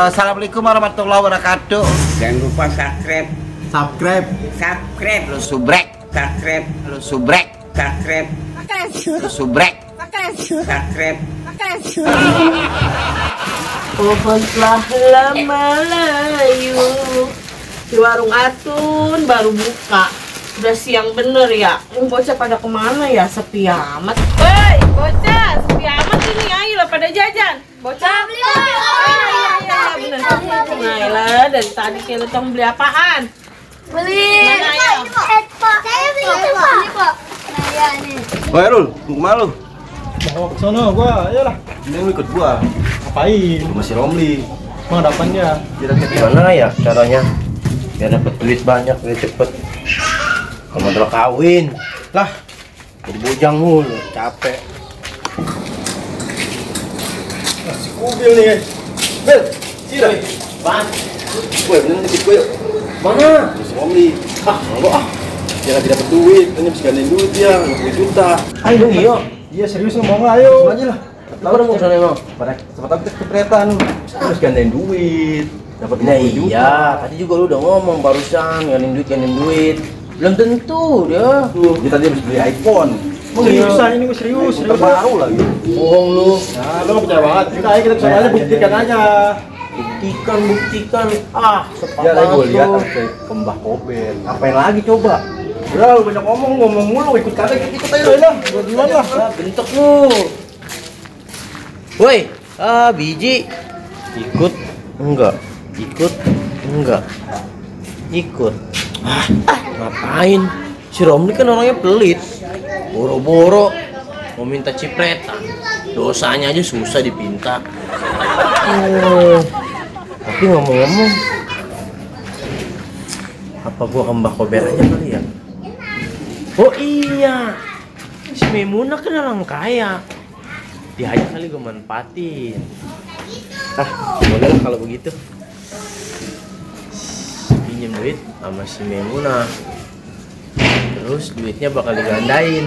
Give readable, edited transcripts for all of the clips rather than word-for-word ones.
Assalamualaikum warahmatullahi wabarakatuh. Jangan lupa subscribe. Lu subrek. Lu subrek. Lu subrek. Pohon telah lama layu, di warung Atun baru buka. Udah siang bener ya. Yang bocah pada kemana ya? Sepi amat. Woi, bocah, sepi amat ini. Ayolah pada jajan. Bocah beli kopi. Iya, bener. Nailah, dari tadi kita tong beli apaan? Beli. Mana ya? Saya beli Pak. Nah, ya nih. Woi Rul, mau kemana lu? Mau kesana gua, ayolah. Ini lu ikut gua. Ngapain? Sama si Romli. Mau dapatnya? Kira-kira gimana ya caranya? Biar dapet duit banyak, biar cepet. Kamu udah kawin. Lah, jadi bujang mulu, capek. Si kubil nih. Bil, sini. Bang. Woi, bener dikit gua yuk. Mana? Si Romli. Enggak ah. Dia lagi dapet duit, ini bisa gantiin duit dia, 20 juta. Ayo iya. Iya serius nih, mau nggak ayo? Sama aja lah. Tahu udah mau kesana emang? Pada sempat tapi kepretan. Terus gantiin duit. Dapat 20 juta. Iya, tadi juga lu udah ngomong barusan gantiin duit. Belum tentu dia. Dia tadi habis beli iPhone. Seriusan ini gue serius. Baru lagi. Bohong lu. Nah, lu nggak percaya banget. Kita aja kita bisa aja buktikan aja. Buktikan. Ah, ya lagi gue lihat ada kembah kober. Ngapain lagi coba? Udah lu banyak ngomong mulu, ikut aja lah. Gua duluan lah. Bentuk lu. Woi, biji. Ikut enggak? Ikut. Ngapain? Si Romli kan orangnya pelit. Boro-boro mau minta cipretan. Dosanya aja susah dipinta. Tapi ngomong-ngomong, apa gua kembah kober aja kali ya? Oh iya, si Memunah kan orang kaya. Dia aja kali gue manfaatin. Boleh lah kalau begitu. Pinjem duit sama si Memunah. Terus duitnya bakal digandain.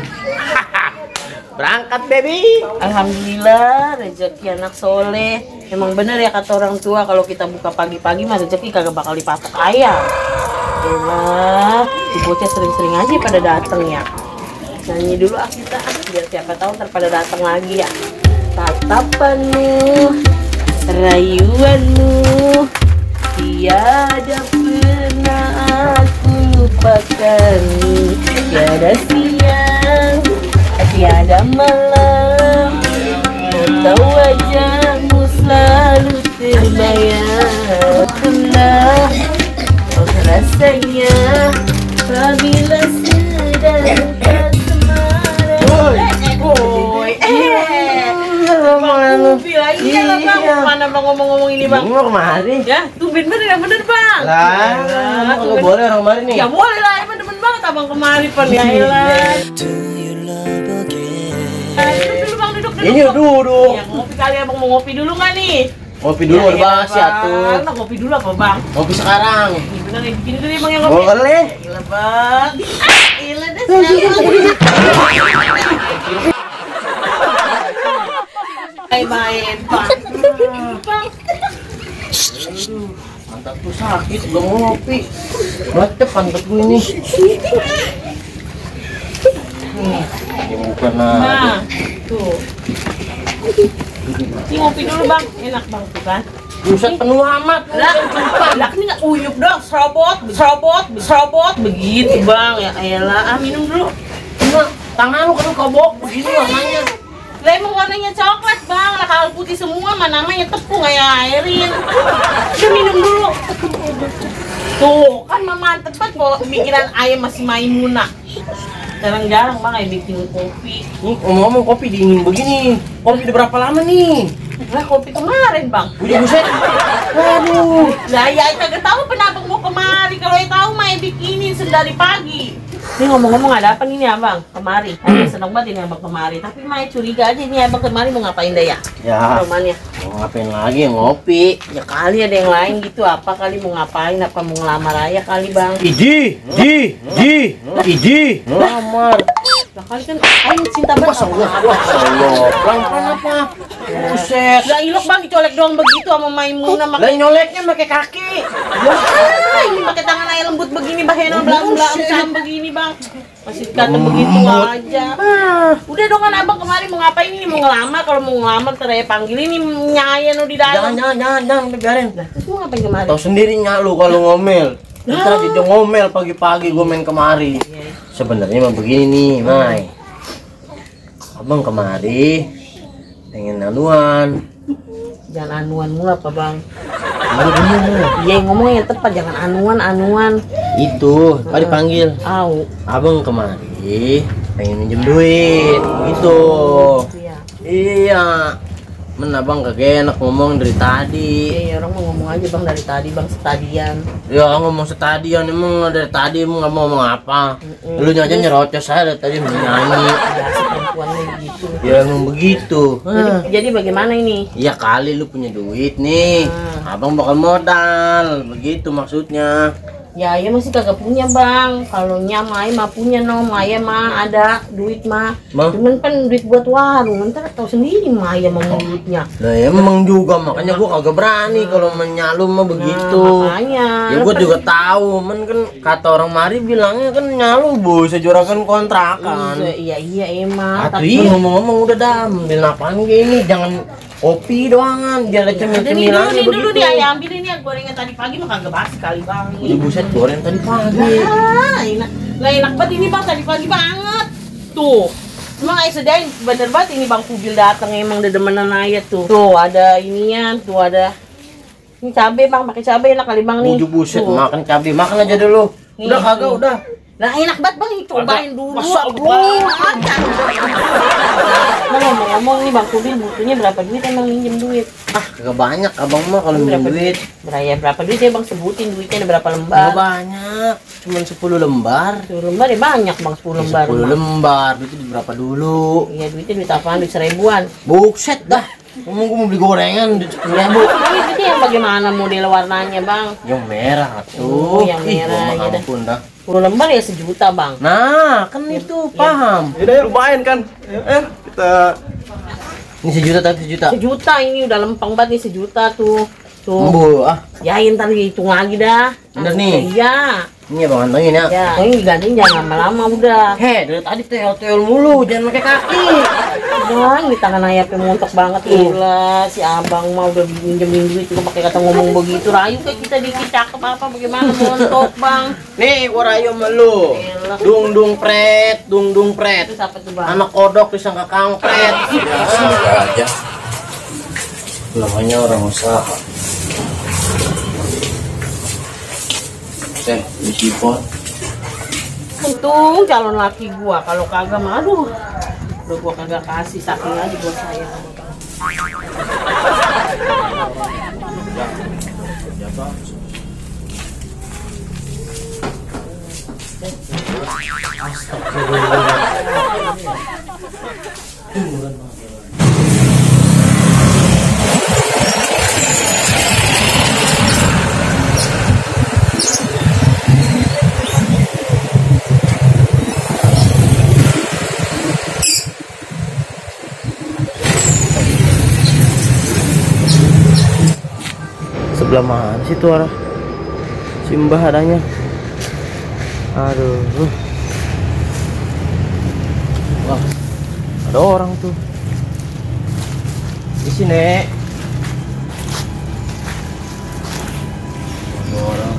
Berangkat baby. Alhamdulillah, rezeki anak soleh. Emang bener ya kata orang tua, kalau kita buka pagi-pagi mah rezeki kagak bakal dipatok ayam. Elah, bocah sering-sering aja pada dateng ya. Nyanyi dulu kita, biar siapa tahu ntar pada dateng lagi ya. Tatapanmu, rayuanmu, tiada pernah aku lupakan. Tiada siang, tiada malam, atau wajahmu selalu terbayang. Rasanya apabila sedang tersemarang. Woi, mana bang ngomong-ngomong ini bang? Mau kemari? Ya, tumben bener bang. Lah, nggak boleh orang kemari nih. Ya boleh lah, emang demen banget abang kemari pan. Ya elah. Duduk dulu bang, Ini duduk. Ya ngopi kali abang mau ngopi dulu nggak nih? Ngopi dulu udah bahas ya tuh. Nah, ngopi dulu apa bang? Ngopi sekarang. Ini bener ya, begini dulu emang yang ngopi. Boleh. Gila bang. Gila deh. Main bang. Pantat tuh sakit, belum ngopi. Mantep pantat gue ini. Ini bukan Nah, tuh. Ini ngopi dulu bang, enak bang tuh kan? buset penuh amat. Lah ini nggak uyup dong, serobot, begitu bang. Ya elah, minum dulu. Enggak, tangan lu kan kobok begini warnanya. Lah emang warnanya coklat bang, lah kalau putih semua mah namanya tepung kayak airin. Udah minum dulu. Tuh kan mama tepat kok pikiran ayam masih Maimunah. Jarang-jarang bang ayam bikin kopi. Nih ngomong-ngomong kopi dingin begini. Kopi udah berapa lama nih? Lah kopi kemarin bang. Buset. Waduh. Lah ya kagak tahu kenapa mau kemari. Kalau tahu mah bikinin sedari pagi. Ini ngomong-ngomong ada apa nih abang kemari? Saya seneng banget ini abang kemari. Tapi Mai curiga aja ini abang kemari mau ngapain deh ya? Ya. Romannya. Mau ngapain lagi ngopi? Ya kali ada yang lain gitu. Apa kali mau ngapain? Apa mau ngelamar ayah kali bang? Iji. Lamar. Lah kali kan aing cinta banget sama abang. Allah, pelan-pelan apa? Buset. Lah ilok bang dicolek doang begitu sama Maimunah Lah makai. nyoleknya pakai kaki. Ini pakai tangan air lembut begini bahena belang-belang begini bang. Masih dikata begitu aja. Udah dong kan abang kemarin mau ngapain ini? Mau ngelamar, kalau mau ngelamar terus panggil ini nyayen lo di dalam. Jangan, udah biarin. Terus mau ngapain kemarin? Tahu sendirinya lu kalau ngomel. Ntar dia ngomel pagi-pagi gue main kemari. Sebenarnya mah begini nih, Mai. Abang kemari pengen anuan. Jangan anuan mulu apa bang? Bener. Iya ngomong yang tepat, jangan anuan. Itu, Pak dipanggil. Au. Abang kemari pengen minjem duit, gitu. Iya. Iya. Men abang kagak enak ngomong dari tadi. Iya orang mau ngomong aja bang dari tadi bang setadian. Ya ngomong setadian emang dari tadi emang nggak mau ngomong apa. Lu aja nyerocos saya dari tadi nyanyi. Biasa perempuannya begitu. Ya emang begitu. Jadi bagaimana ini? Iya kali lu punya duit nih. Abang bakal modal. Begitu maksudnya. Ya ayah masih kagak punya bang. Kalau nyamai mah punya ayah mah ada duit mah. Cuman kan duit buat warung. Ntar tahu sendiri mah ayah mau duitnya. Lah ya emang juga makanya gua kagak berani kalau menyalu mah begitu. Makanya. Ya gua juga tahu, men kan kata orang mari bilangnya kan nyalu bu, sejorakan kontrakan. Iya emang. Atuh iya ngomong-ngomong udah dah, ambil apaan gini, jangan kopi doangan, jangan cemil-cemilannya begitu. Dulu nih ayah ambil ini gorengan tadi pagi mah kagak basi kali bang. Udah buset goreng tadi pagi. Enak banget ini bang tadi pagi banget. Tuh. Emang ayah sedain bener banget ini bang Kubil datang emang dedemenan ayah tuh. Tuh ada inian, tuh ada ini cabe bang, pakai cabe enak kali bang nih. Udah buset makan cabe, makan aja dulu. Nih, udah kagak udah. Nah enak banget bang, cobain dulu. Masa Allah. Ngomong-ngomong nih bang Kubil butuhnya berapa duit emang minjem duit? Ah kagak banyak abang mah kalau minjem duit. Berapa duit ya bang, sebutin duitnya ada berapa lembar? Kagak banyak, cuman 10 lembar. 10 lembar ya banyak bang, 10 lembar. 10 lembar, duitnya berapa dulu? Iya duitnya duit apaan, duit 1000-an. Buset dah. Ngomong gue mau beli gorengan duit 10.000. Ini yang bagaimana model warnanya bang? Yang merah tuh. Oh, yang merah, ya iya ampun dah. 10 lembar ya 1 juta bang. Nah, kan itu paham. Yaudah ya lumayan kan. Kita Ini 1 juta tapi 1 juta. 1 juta ini udah lempeng banget nih 1 juta tuh. Tuh. Embu ah. Ya ntar hitung lagi dah. Bener nih. Iya. Ini abang antengin ya. Ya, ini digantiin jangan lama-lama udah. He, dari tadi teol-teol mulu, jangan pakai kaki. Bang, di tangan ayah montok banget gila. Si abang mah udah minjemin duit juga pakai kata ngomong begitu. Rayu kayak kita dikit cakep apa bagaimana montok bang. Nih, gua rayu sama lu. Elah. Dung pret. Itu siapa tuh bang? Anak kodok disangka kampret. Biasa aja. Namanya orang usaha. Di sipot. Untung calon laki gua, kalau kagak mah aduh. Udah gua kagak kasih saking aja gua sayang sama bang. Sebelah mana sih tuh arah Simbah adanya? Aduh. Wah, ada orang tuh di sini. Ada orang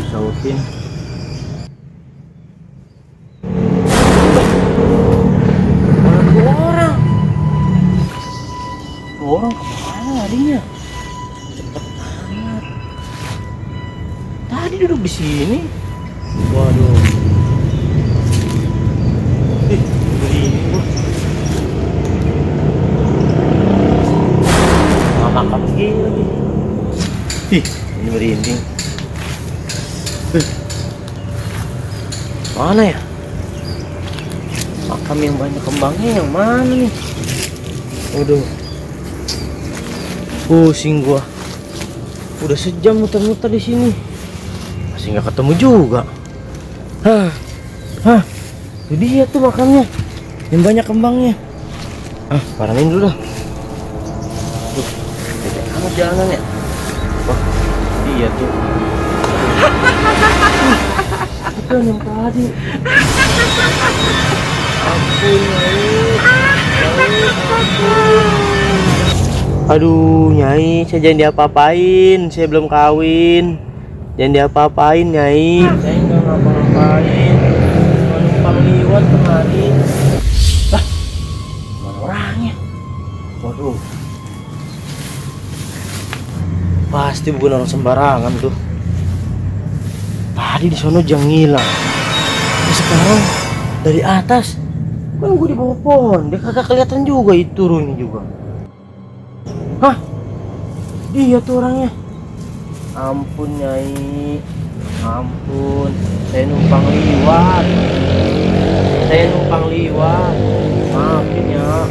disautin. Orang kemana larinya? Tadi duduk di sini. Waduh. Ini gua. Makan gini lagi. Ini merinding. Mana ya? Makam yang banyak kembangnya yang mana nih? Waduh. Pusing gua. Udah sejam muter-muter di sini. Masih nggak ketemu juga. Itu dia tuh makamnya, yang banyak kembangnya. Ah, paranin dulu dah. Tuh, beda amat jalanannya. Wah, dia tuh. Itu yang tadi. Ampun, aduh, Nyai, saya jangan diapa-apain. Saya belum kawin. Jangan diapa-apain, Nyai. Saya nggak ngapa-ngapain. Cuma numpang liwat kemarin. Lah, mana orangnya? Waduh, pasti bukan orang sembarangan tuh. Tadi di sono jang ngilang. Sekarang dari atas. Kan gue di bawah pohon. Dia kagak kelihatan juga itu turunnya juga. Hah? Dia tuh orangnya. Ampun, Nyai. Ampun. Saya numpang liwat. Maafin ya.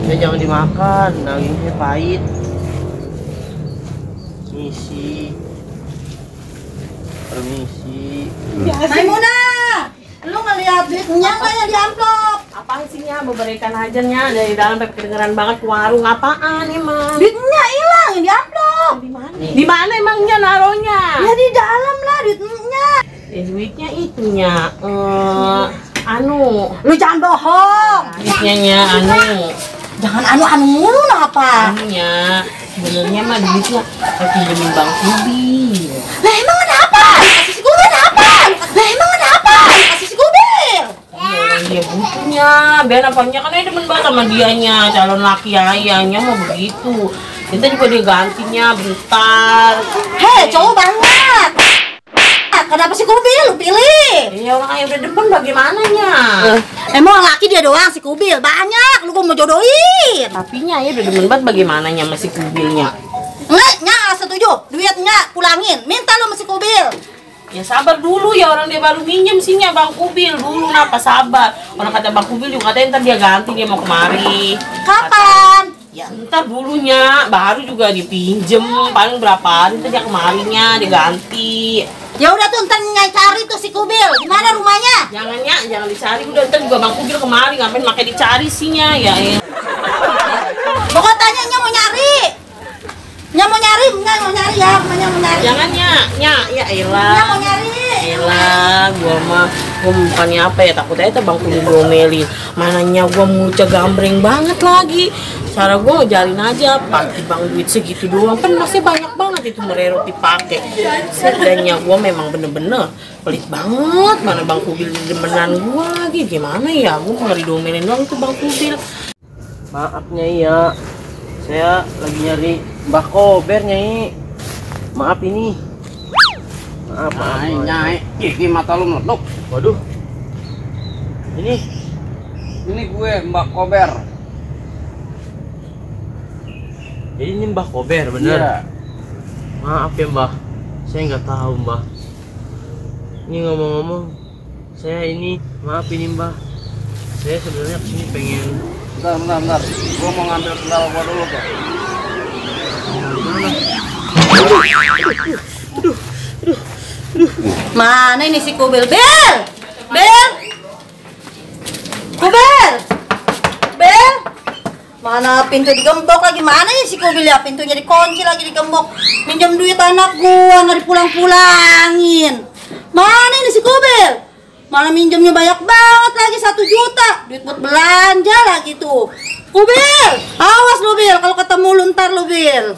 Saya jangan dimakan. Dagingnya pahit. Permisi. Maimunah, lu ngeliat duitnya nggak ya di amplop? Apaan sih nya? Beberikan aja nya dari dalam sampai kedengeran banget ke warung. Apaan emang? Duitnya hilang di amplop. Di mana? Di mana emangnya naronya? Ya di dalam lah duitnya. Duitnya itunya. Lu jangan bohong. Duitnya nya Jangan anu mulu apa? Anunya, sebenarnya mah duitnya pinjemin Bang Kubil. Lah emang kenapa? Kasih si Kubil apa? Lah emang kenapa? Kasih si Kubil. Dia butuhnya, biar apanya kan dia demen banget sama dianya, calon laki ayahnya mau begitu. Kita juga dia gantinya bentar. Hei, cowok banget. Kenapa si Kubil lu pilih? Ya orang yang udah demen bagaimananya. Emang laki dia doang si Kubil, banyak lu mau jodohin. Tapi nya ya udah demen banget bagaimananya sama si Kubilnya. Nya setuju, duitnya pulangin, minta lu sama si Kubil. Ya sabar dulu ya, orang dia baru minjem sih nya Bang Kubil dulu, kenapa sabar? Orang kata Bang Kubil juga katanya ntar dia ganti, dia mau kemari. Kapan? Ya ntar dulunya, baru juga dipinjem, paling berapa hari ntar dia kemarinya, diganti. Ya udah tuh ntar Nyai cari tuh si Kubil, di mana rumahnya? Jangan dicari, udah ntar juga Bang Kubil kemari, ngapain makai dicari sih nya ya. Pokoknya Nya mau nyari. Nya mau nyari ya, Nya mau nyari. Jangan Nya, ya elah. Nya mau nyari. Elah, gua bukannya apa ya, takut aja Bang Kubil ngomelin. Mananya gua muca gambreng banget lagi. Cara gue ngejalin aja, pagi bang duit segitu doang kan masih banyak banget itu mererot dipakai. Sedangnya gue memang bener-bener pelit banget, mana Bang Kubil demenan gue lagi, gimana ya, gue nggak didomelin doang tuh Bang Kubil. Maaf Nyai ya, saya lagi nyari Mbah Kober Nyai. Maaf ini. Maaf. Nyai, gigi mata lu meletup. Waduh. Ini gue Mbak Kober. Jadi ini Mbah Kober bener? Iya. Maaf ya Mbah, saya nggak tahu Mbah. Ini ngomong-ngomong, saya ini maaf ini Mbah. Saya sebenarnya kesini pengen. Bentar. Gua mau ngambil sendal gua dulu kok. Mana ini si Kubil? Bel! Mana pintu digembok lagi? Mana ya si Kubil ya? Pintunya dikunci lagi digembok. Minjem duit anak gua nggak dipulang-pulangin. Mana ini si Kubil? Mana minjemnya banyak banget lagi 1 juta. Duit buat belanja lagi tuh. Kubil, awas lu Bil, kalau ketemu lu ntar lu Bil.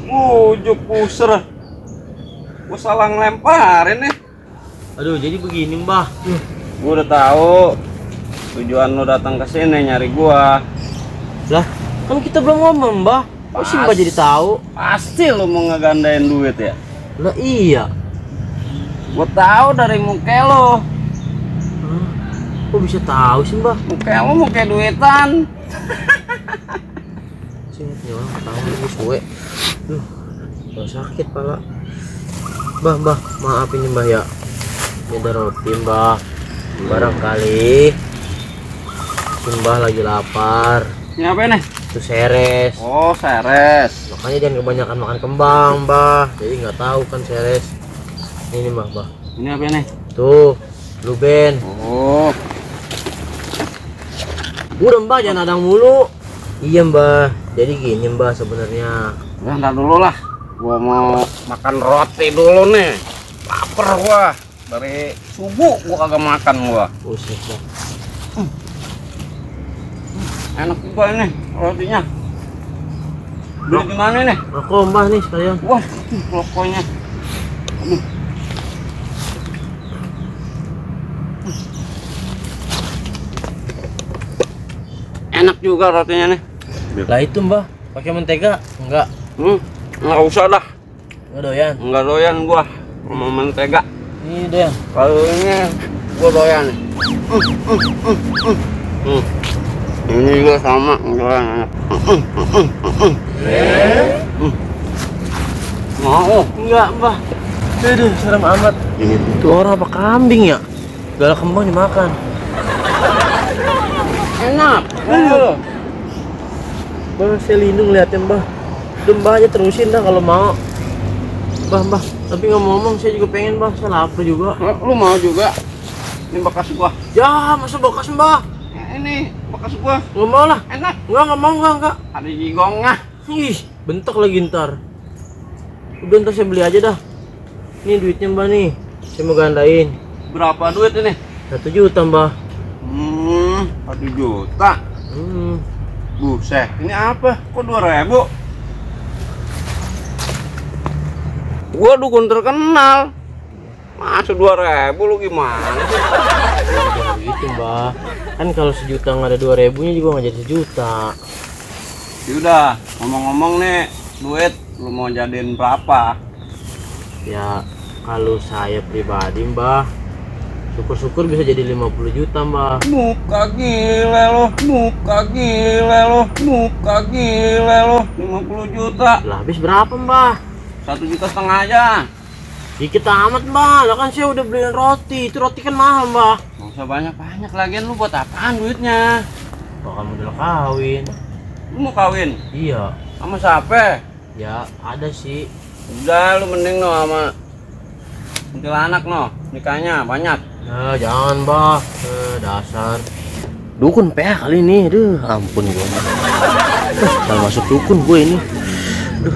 Ujuk puser. Gua salah ngelemparin nih. Aduh, jadi begini Mbah. Gua udah tahu tujuan lu datang ke sini nyari gua. Lah, kan kita belum ngomong Mbah. Kok sih Mbah jadi tahu? Pasti lu mau ngegandain duit ya? Lah iya. Gua tahu dari muka lo. Kok bisa tahu sih Mbah? Muka lo muka duitan. Singkat orang tahu ini suwe. Duh, sakit pala. Mbah, maaf ini Mbah ya. Ini ada roti Mbah. Barangkali Mbah lagi lapar. Ini apa nih? Itu seres. Oh, seres. Makanya jangan kebanyakan makan kembang, Mbah. Jadi nggak tahu kan seres. Ini Mbah. Ini apa nih? Tuh, blueben. Oh. Udah mbah, jangan adang mulu. Iya mbah, jadi gini mbah sebenarnya. Ya ntar dulu lah, gua mau makan roti dulu nih. Laper gua. Dari subuh gua kagak makan gua. Buset mbah. Enak juga ini rotinya. Beli di mana nih? Rokok mbah nih sekalian. Wah, rokoknya. Aduh. Enak juga rotinya nih. Lah itu mbah, pakai mentega? Enggak. Nggak usah dah. Enggak doyan. Nggak doyan gua sama mentega. Ini doyan. Kalau ini gua doyan. Ini juga sama, doyan enak. Mau? Enggak mbah. Aduh, serem amat. Itu orang apa kambing ya? Galak kembang dimakan. Enak. Mbah, saya lindung liatin mbah. Udah mbah aja terusin dah kalau mau. Mbah, tapi ngomong-ngomong saya juga pengen mbah, saya lapar juga. Lu mau juga? Ini bekas gua. Ya, masa bekas mbah? Ini bekas gua. Nggak mau lah. Enak. Nggak mau, nggak. Ada jigongnya. Ih, bentak lagi ntar. Udah ntar saya beli aja dah. Ini duitnya mbah nih, saya mau gandain. Berapa duit ini? 1 juta mbah. 1 juta. Buset, ini apa? Kok 2.000? Gua dukun terkenal. Masa 2.000 lu gimana sih? Jangan gitu mbah. Kan kalau 1 juta nggak ada 2.000-nya juga nggak jadi 1 juta. Yaudah, ngomong-ngomong nih, duit lu mau jadiin berapa? Ya kalau saya pribadi mbah, syukur-syukur bisa jadi 50 juta mbah. Muka gile lo, muka gile lo, muka gile lo. 50 juta. Lah habis berapa mbah? 1,5 juta aja. Dikit amat mbah, lah kan saya udah beliin roti. Itu roti kan mahal mbah. Nggak usah banyak-banyak, lagian lu buat apaan duitnya? Bakal model kawin. Lu mau kawin? Iya. Sama siapa? Ya ada sih. Udah lu mending no sama kuntilanak no, nikahnya banyak. Nah, jangan mbah. Dasar dukun PH kali ini. Aduh, ampun gua. Kalau masuk dukun gue ini. Aduh.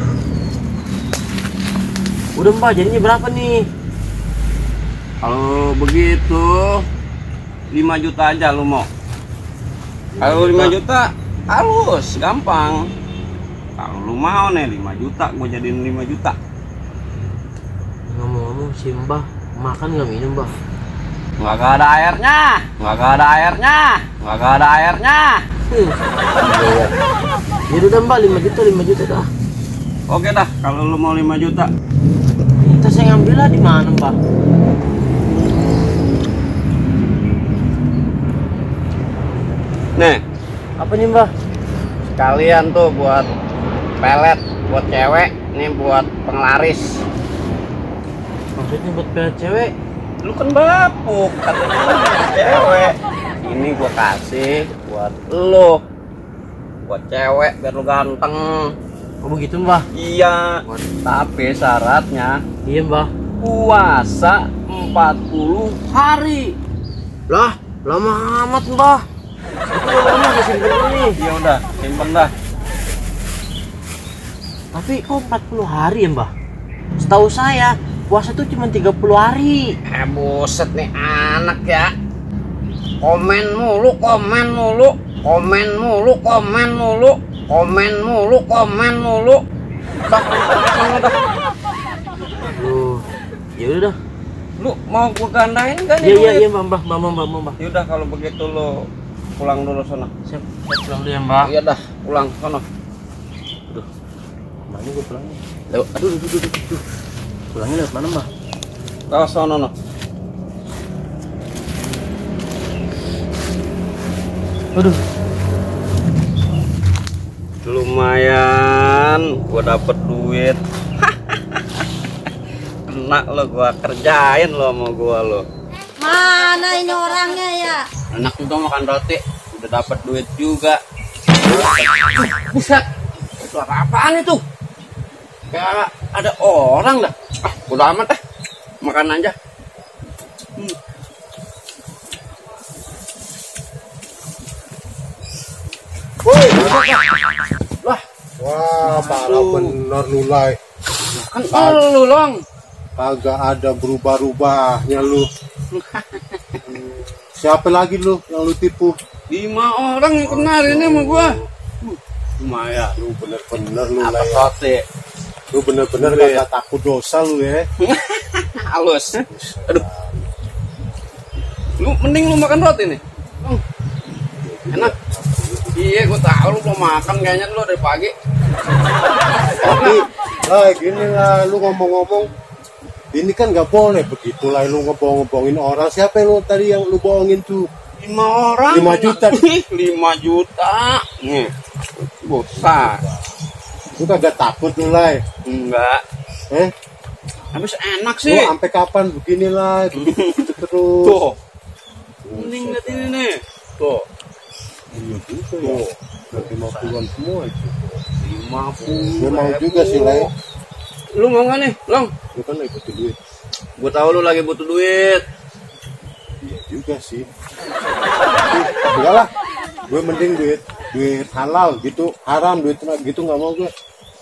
Udah mbah, jadinya berapa nih? Kalau begitu 5 juta aja lu mau. Kalau 5 juta halus, gampang. Kalau lu mau nih 5 juta, gua jadiin 5 juta. Ngomong-ngomong si mbah makan nggak minum mbah? Nggak ada airnya, nggak ada airnya, nggak ada airnya. Iya. Jadi udah mbak 5 juta dah. Oke dah, kalau lu mau 5 juta. Kita saya ngambil lah di mana mbak? Nih, Apa nih mbak? sekalian tuh buat pelet, buat cewek, nih buat penglaris. Maksudnya buat pelet cewek? Lu kan bapuk, katanya lu punya cewek. Ini gua kasih buat lu, buat cewek biar lu ganteng. Oh begitu mbak? Iya, tapi syaratnya Iya mbak. puasa 40 hari. Lah, lama amat mbak. Itu lama udah simpen nih. Ya udah, simpen dah. Tapi kok 40 hari ya mbak? Setahu saya puasa tuh cuma 30 hari. Buset nih anak ya. Komen mulu, komen mulu, komen mulu, komen mulu, komen mulu, komen mulu. Dah, sana dah. Aduh, ya udah dah. Lu mau gua gandain kan Iya mbak. Yaudah kalau begitu lu pulang dulu sana. Siap pulang dulu ya mbak. Iya dah, pulang sana. Mana gue pulangnya? Lewat, aduh. Pulangnya lewat mana mbak? Ke sana no. Aduh. Lumayan, gua dapet duit. Kena lo, gua kerjain lo sama gua lo. Mana ini orangnya ya? Enak juga makan roti, udah dapet duit juga. Buset, suara apaan itu? Kayak ada orang dah. Udah amat dah, makan aja. Wah, parah bener lu, Lai. Kan lu, Long. Kagak ada berubah-ubahnya lu. Siapa lagi lu yang lu tipu? 5 orang yang kenal ini sama gua. Lumayan. Lu bener-bener lu, Apa Lai. roti? Lu bener-bener kagak takut dosa lu ya. Halus. Aduh. Lu mending lu makan roti nih. Long. Enak. Iya, gua tahu lu belum makan kayaknya lu dari pagi. Tapi, Lai, gini lah, lu ngomong-ngomong, ini kan nggak boleh begitu lah, lu ngebohong-ngebohongin orang. Siapa lu tadi yang lu bohongin tuh? 5 orang. 5 juta. 5 juta. Nih. Bosan. Lu kagak takut lu, Lai? Enggak. Habis enak Lu sih. sampai kapan begini lah, begitu terus. Tuh. Mending lihat ini nih. Tuh. Iya juga ya. Udah 50-an semua itu. 50. Gue mau juga sih, Lai. Lu mau nggak nih, Long? Lu kan lagi butuh duit. Gua tahu lu lagi butuh duit. Iya juga sih. Enggak lah. Gue mending duit halal gitu, haram duit gitu nggak mau gue.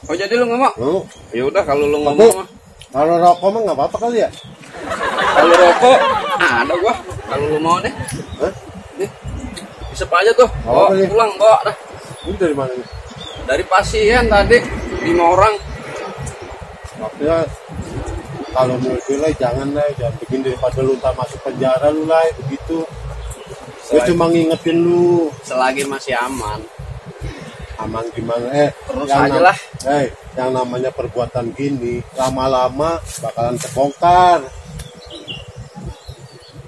Oh jadi lu nggak mau? Mau. Ya udah kalau lu nggak Tapi mau mah. kalau rokok mah nggak apa-apa kali ya? Kalau rokok ada gua. Kalau lu mau deh. Hah? Nih. Isep aja tuh. Oh, boleh. Pulang bawa dah. Ini dari mana nih? Dari pasien tadi 5 orang. Tapi ya, kalau menurut gue lah jangan begini daripada lu ntar masuk penjara lu lah begitu. Gue cuma ngingetin lu. Selagi masih aman. Aman gimana? Terus yang aja lah. Yang namanya perbuatan gini lama-lama bakalan terbongkar.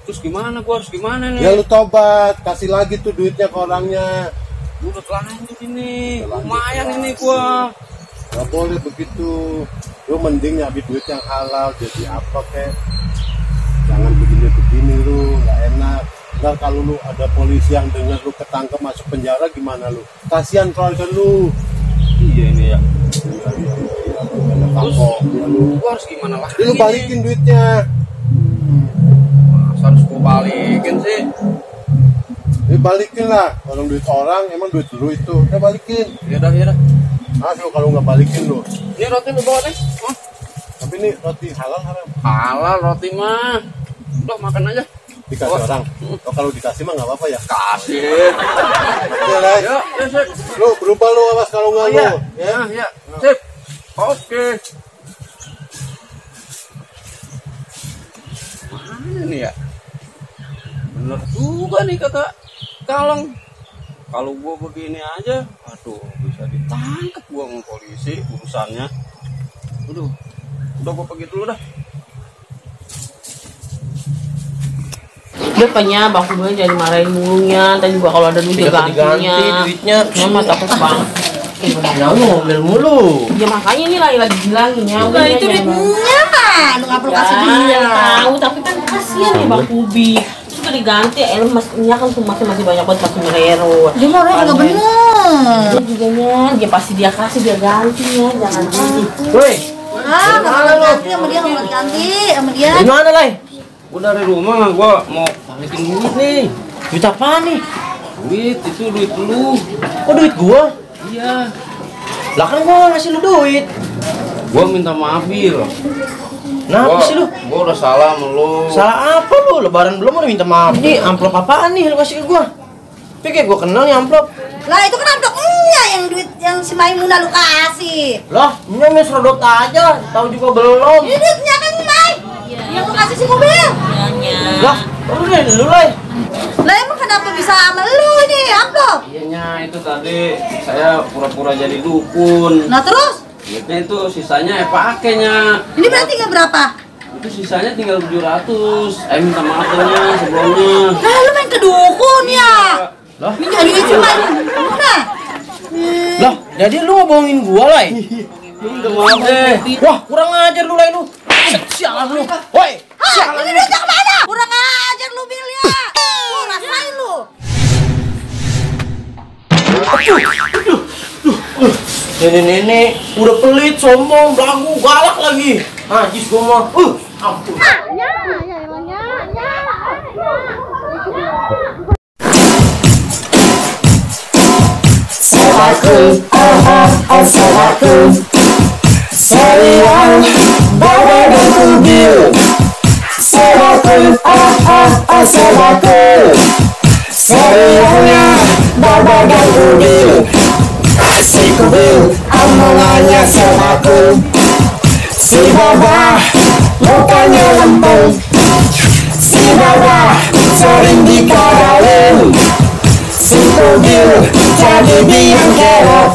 Terus gimana? Gua harus gimana nih? Ya lu tobat, kasih lagi tuh duitnya ke orangnya. Gua udah telanjut ini. Telanjut, Lumayan ya. ini gua. Gak boleh begitu. Lu mending nyari duit yang halal. Jadi apa kek? Jangan begini-begini lu, nggak enak. Ntar kalau lu ada polisi yang dengar lu ketangkep masuk penjara gimana lu? Kasihan keluarga lu. Iya ini ya. Terus Gua harus gimana lagi? lu balikin duitnya. Masa harus gua balikin sih? Lu balikin lah. Kalau duit orang emang duit lu itu. Udah balikin. Ya udah. Lu kalau nggak balikin lu. Ini roti lu bawa deh. Oh, Tapi ini roti halal haram. halal roti mah. Udah makan aja. Dikasih orang. Oh, kalau dikasih mah nggak apa-apa ya. Kasih. Oke lah. Ya, sip. Lu berubah lu awas kalau nggak lu. Ya. Ya. Sip. Oke. Mana nih ya? Bener juga nih kata Kalong. Kalau gua begini aja, aduh bisa ditangkap gua sama polisi urusannya. Udah gua pergi dulu dah. Depannya bang gue jadi marahin mulunya, dan juga kalau ada duit juga diganti gantinya. duitnya. Nyaman takut bang. Nah, lu ngomel mulu. Ya makanya ini lagi bilangin ya. Udah itu duitnya mah, lu nggak perlu kasih dia. Tahu tapi kan kasihan ya bang Kubi. Juga diganti, masnya kan tuh masih banyak banget masih merero. Dia mau orang nggak bener. Dia juganya, dia pasti dia kasih dia ganti ya, jangan gitu. Woi, Ah, nggak mau diganti sama dia, nggak mau diganti sama dia. dari mana, Lai? Gua dari rumah, gua mau balikin duit nih. Duit apaan nih? Duit itu duit lu. Kok duit gua? Iya. Lah kan gua ngasih lu duit. Gua minta maaf, Bil. Kenapa sih lu? Gua udah salah sama lu. Salah apa lu? Lebaran belum udah minta maaf. Ini amplop apaan nih lu kasih ke gua? Pikir gua kenal nih amplop. Lah itu kan amplopnya yang duit yang si Maimunah lu kasih. Lah, ini main serodot aja. Tahu juga belum. Ini duitnya kan Mai. Yang lu kasih si mobil. Lah, baru deh lu, Lai. Lah emang kenapa bisa sama lu ini amplop? Iyanya itu tadi saya pura-pura jadi dukun. Nah terus? Duitnya itu sisanya pakainya. Ini berarti nggak berapa? Itu sisanya tinggal 700. Minta maaf nya sebelumnya. Lah lu main ke dukun ya? Lah, Minta duit si Maimunah. lah, jadi lu ngebohongin gua, Lai. Minta maaf deh. Wah, kurang ajar lu, Lai lu. Sialan lu. Woi, Hah, ini duitnya kemana? Kurang ajar lu Bil ya. Lu rasain lu. nenek-nenek udah pelit, sombong, belagu, galak lagi. Najis gua mah. Ampun. Sebaku, sebaku. Serial Baba dan Kubil. Sebaku, sebaku. Serialnya Baba dan Kubil. Si Kubil omongannya sebaku. Si Baba mukanya lempeng. Si Baba sering dikarain. Si Kubil jadi biang kerok.